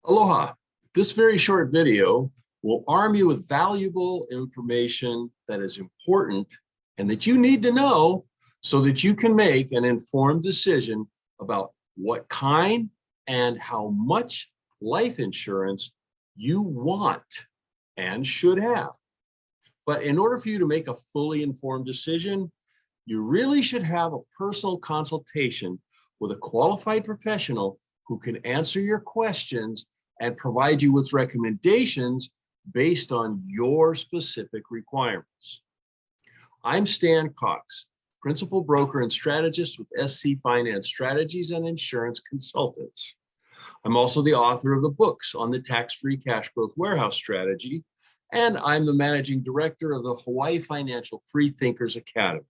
Aloha. This very short video will arm you with valuable information that is important and that you need to know so that you can make an informed decision about what kind and how much life insurance you want and should have. But in order for you to make a fully informed decision, you really should have a personal consultation with a qualified professional who can answer your questions and provide you with recommendations based on your specific requirements. I'm Stan Cox, Principal Broker and Strategist with SC Finance Strategies and Insurance Consultants. I'm also the author of the books on the tax-free cash growth warehouse strategy, and I'm the Managing Director of the Hawaii Financial Free Thinkers Academy,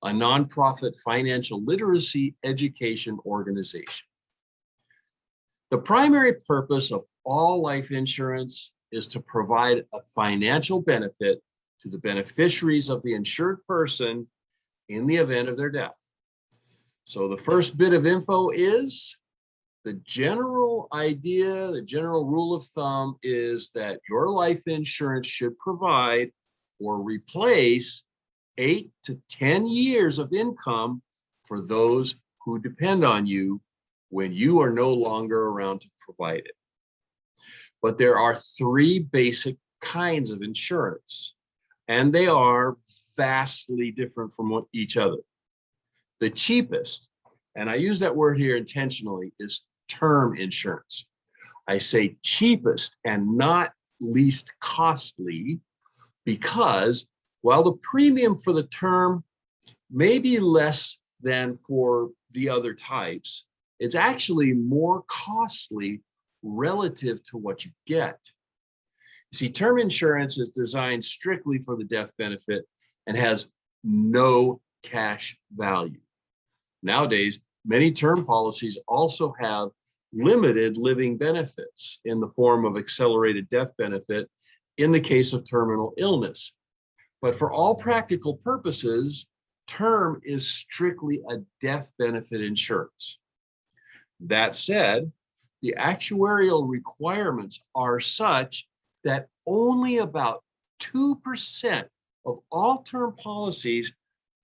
a nonprofit financial literacy education organization. The primary purpose of all life insurance is to provide a financial benefit to the beneficiaries of the insured person in the event of their death. So the first bit of info is the general idea, the general rule of thumb is that your life insurance should provide or replace 8 to 10 years of income for those who depend on you when you are no longer around to provide it. But there are three basic kinds of insurance, and they are vastly different from each other. The cheapest, and I use that word here intentionally, is term insurance. I say cheapest and not least costly because while the premium for the term may be less than for the other types, it's actually more costly relative to what you get. You see, term insurance is designed strictly for the death benefit and has no cash value. Nowadays, many term policies also have limited living benefits in the form of accelerated death benefit in the case of terminal illness. But for all practical purposes, term is strictly a death benefit insurance. That said, the actuarial requirements are such that only about 2% of all term policies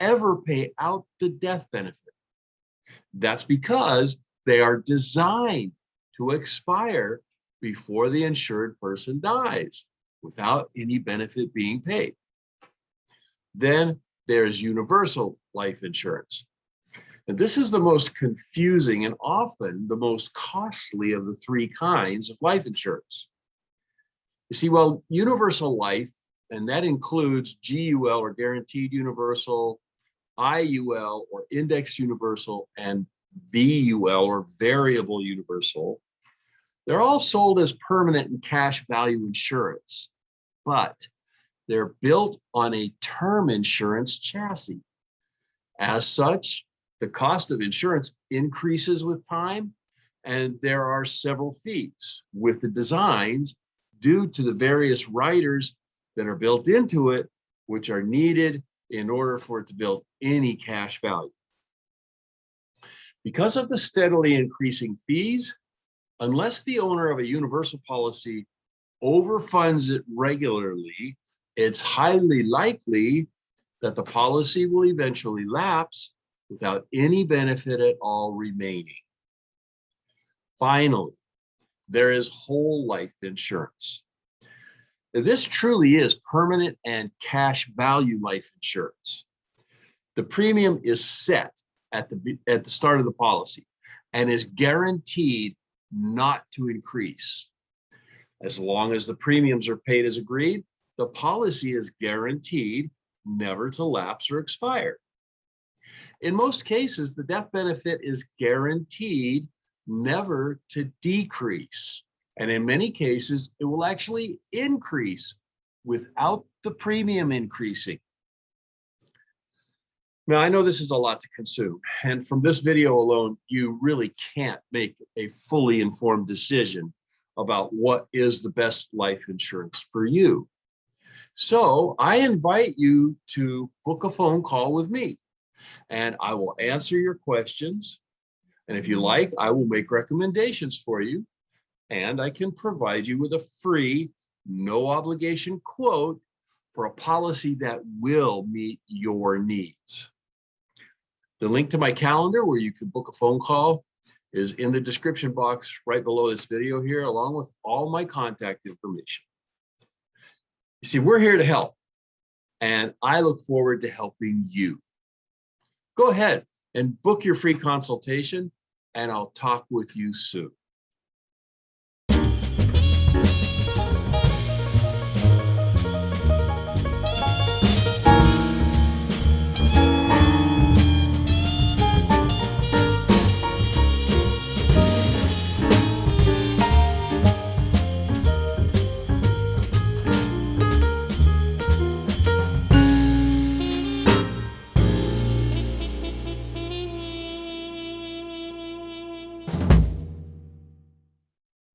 ever pay out the death benefit. That's because they are designed to expire before the insured person dies without any benefit being paid. Then there's universal life insurance. And this is the most confusing and often the most costly of the three kinds of life insurance. You see, well, universal life, and that includes GUL or guaranteed universal, IUL or indexed universal, and VUL or variable universal, they're all sold as permanent and cash value insurance, but they're built on a term insurance chassis. As such, the cost of insurance increases with time, and there are several fees with the designs due to the various riders that are built into it, which are needed in order for it to build any cash value. Because of the steadily increasing fees, unless the owner of a universal policy overfunds it regularly, it's highly likely that the policy will eventually lapse without any benefit at all remaining. Finally, there is whole life insurance. Now, this truly is permanent and cash value life insurance. The premium is set at the start of the policy and is guaranteed not to increase. As long as the premiums are paid as agreed, the policy is guaranteed never to lapse or expire. In most cases, the death benefit is guaranteed never to decrease. And in many cases, it will actually increase without the premium increasing. Now, I know this is a lot to consume, and from this video alone, you really can't make a fully informed decision about what is the best life insurance for you. So I invite you to book a phone call with me, and I will answer your questions. And if you like, I will make recommendations for you. and I can provide you with a free, no obligation quote for a policy that will meet your needs. The link to my calendar where you can book a phone call is in the description box right below this video here, along with all my contact information. You see, we're here to help, and I look forward to helping you. Go ahead and book your free consultation, and I'll talk with you soon.